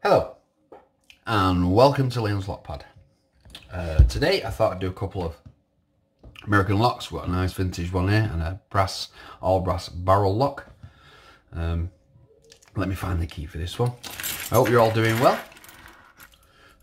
Hello and welcome to Leon's Lock Pad. Today I thought I'd do a couple of American locks. We've got a nice vintage one here and a all brass barrel lock. Let me find the key for this one. I hope you're all doing well.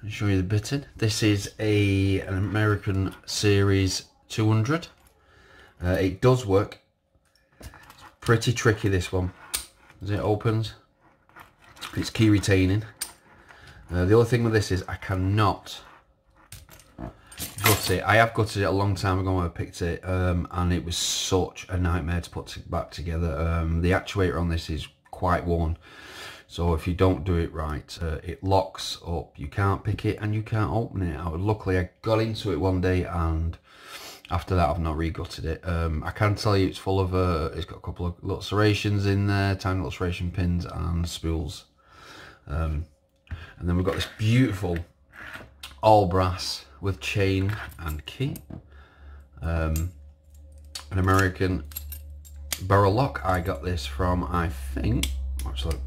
I'll show you the bitting. This is an American Series 200. It does work. It's pretty tricky, this one, as it opens. It's key retaining. The other thing with this is I cannot gut it. I have gutted it a long time ago when I picked it, and it was such a nightmare to put back together. The actuator on this is quite worn, so if you don't do it right, it locks up. You can't pick it and you can't open it. Luckily I got into it one day, and after that I've not re-gutted it. I can tell you it's full of, it's got a couple of little serrations in there, tiny little serration pins and spools. And then we've got this beautiful all brass with chain and key. An American barrel lock. I got this from, I think, actually,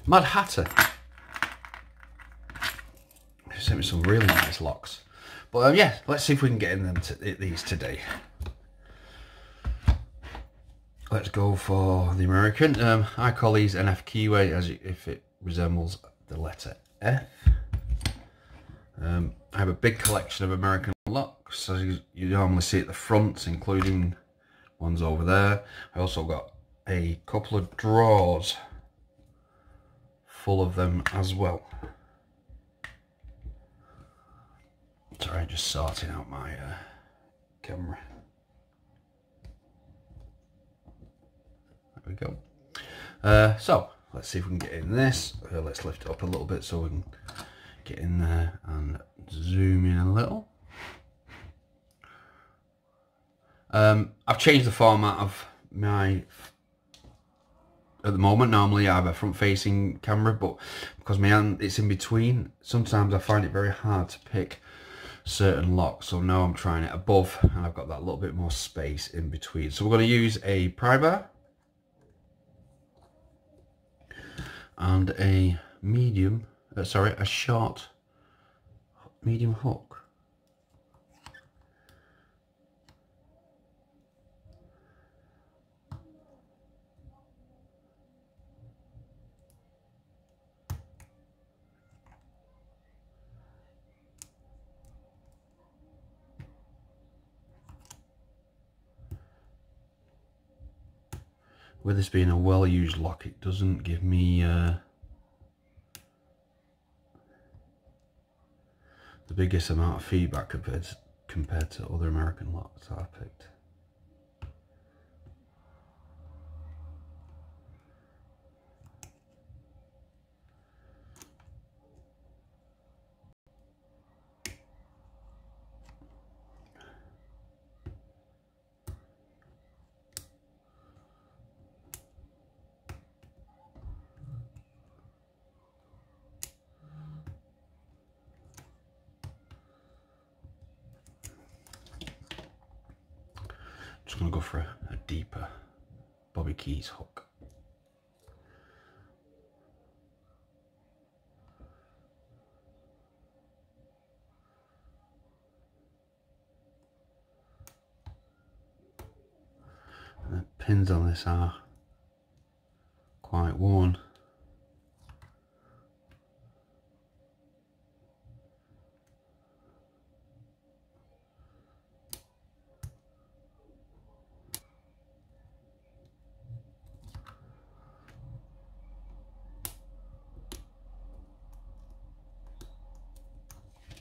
Mad Hatter. He sent me some really nice locks. But yeah, let's see if we can get in them these today. Let's go for the American. I call these an F keyway, if it resembles the letter F. I have a big collection of American locks, as you normally see at the front, including ones over there. I also got a couple of drawers full of them as well. Sorry, just sorting out my camera. There we go. So let's see if we can get in this. Let's lift it up a little bit so we can get in there and zoom in a little. I've changed the format of my, at the moment normally I have a front facing camera, but because my hand it's in between, sometimes I find it very hard to pick certain locks, so now I'm trying it above and I've got that little bit more space in between. So we're going to use a pry bar and a a short medium hook. With this being a well-used lock, it doesn't give me the biggest amount of feedback compared to other American locks that I've picked. Just going to go for a deeper Bobby Keys hook. And the pins on this are quite worn.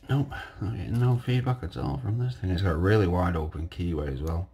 Nope, not getting no feedback at all from this thing. It's got a really wide open keyway as well.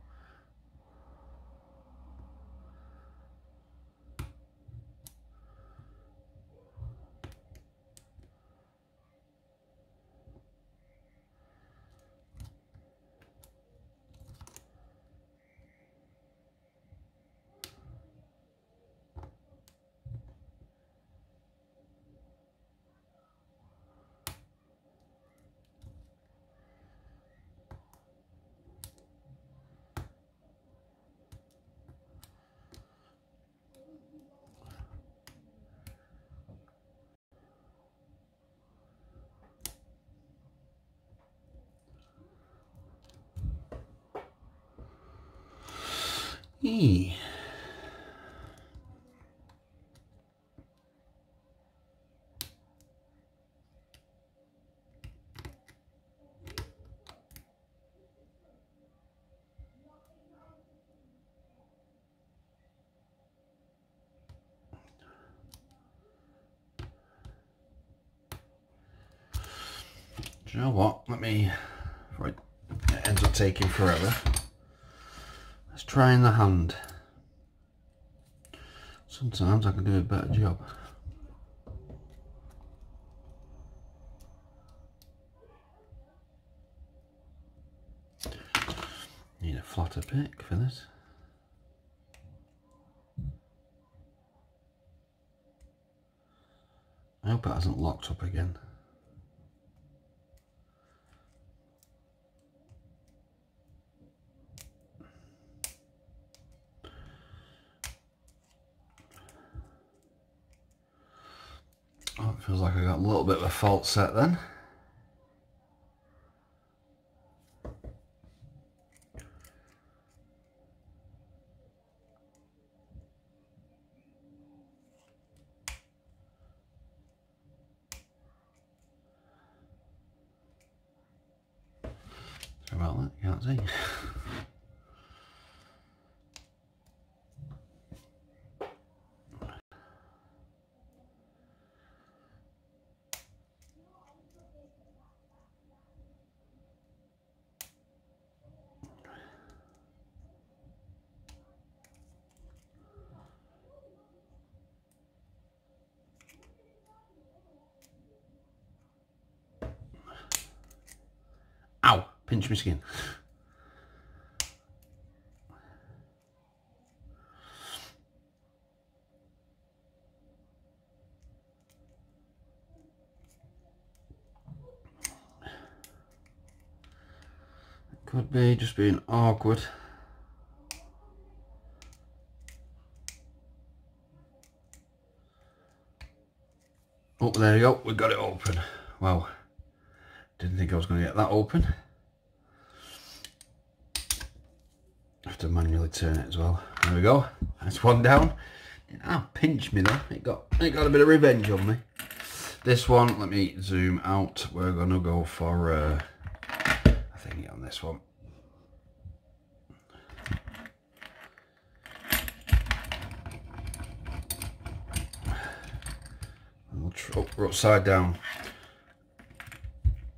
Eee. Do you know what? Let me, right, it ends up taking forever. Let's try in the hand. Sometimes I can do a better job. Need a flatter pick for this. I hope it hasn't locked up again. Oh, it feels like I got a little bit of a fault set then. Sorry about that, you can't see. Ow! Pinch my skin. Could be just being awkward. Oh, there you go, we got it open. Wow, didn't think I was going to get that open. Have to manually turn it as well. There we go, that's one down. Pinch me though, it got a bit of revenge on me. This one, let me zoom out. We're going to go for I think on this one. We're upside down.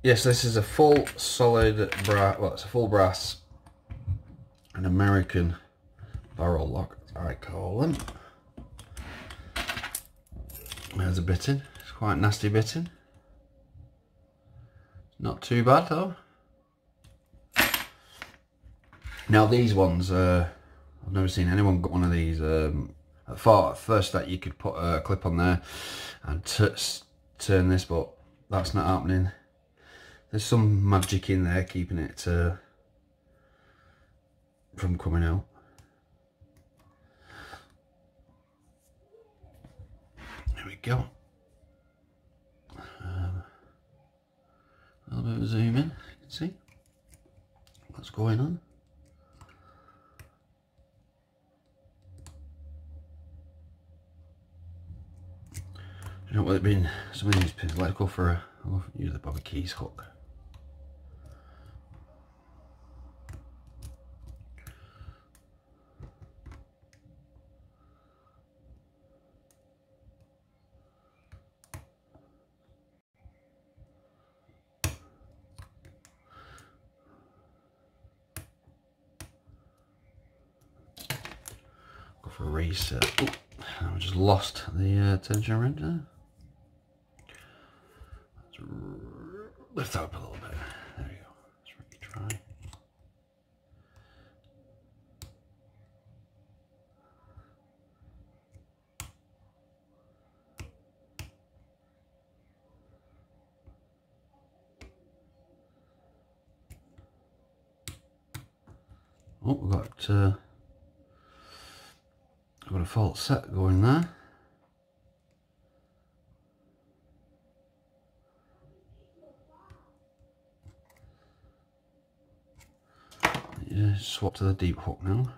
Yes, this is a full solid brass. Well, it's a full brass, an American barrel lock, as I call them. There's a bitting. It's quite nasty bitting. Not too bad though. Now these ones, I've never seen anyone got one of these. I thought at first that you could put a clip on there and turn this, but that's not happening. There's some magic in there keeping it from coming out. There we go. A little bit of zoom in, you can see what's going on. You know what it's been, some of these pins, let's go for I'll use the Bobby Keys hook. Go for a reset. Oh, I just lost the tension wrench there. Lift up a little bit. There you go. Let's retry. Oh, we've got a fault set going there. Yeah, swap to the deep hook now.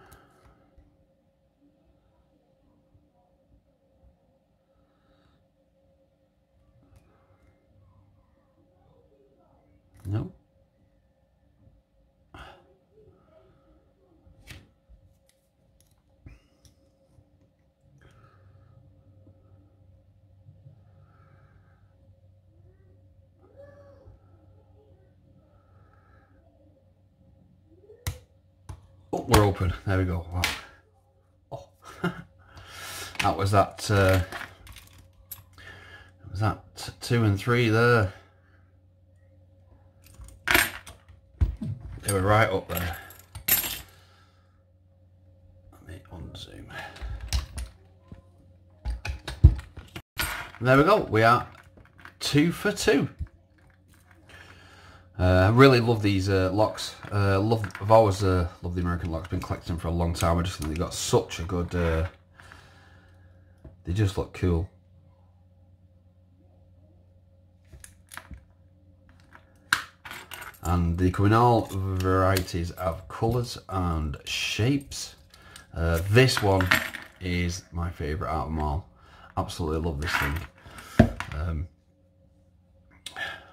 Oh, we're open. There we go. Wow. Oh. That was that. Was that 2 and 3 there? They were right up there. Let me unzoom. And there we go. We are 2 for 2. I really love these locks. I've always loved the American locks. Been collecting for a long time. I just think they got such a good. They just look cool. And they come in all varieties of colours and shapes. This one is my favourite out of them all. Absolutely love this thing.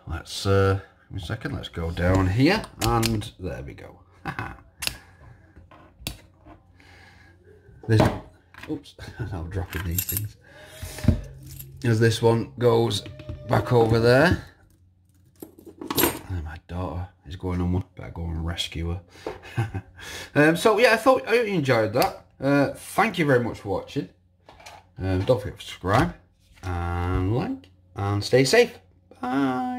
Let's give me a second. Let's go down here, and there we go. This. Oops, I'm dropping these things. As this one goes back over there. My daughter is going on one. Better go and rescue her. So yeah, I hope you enjoyed that. Thank you very much for watching. Don't forget to subscribe and like, and stay safe. Bye.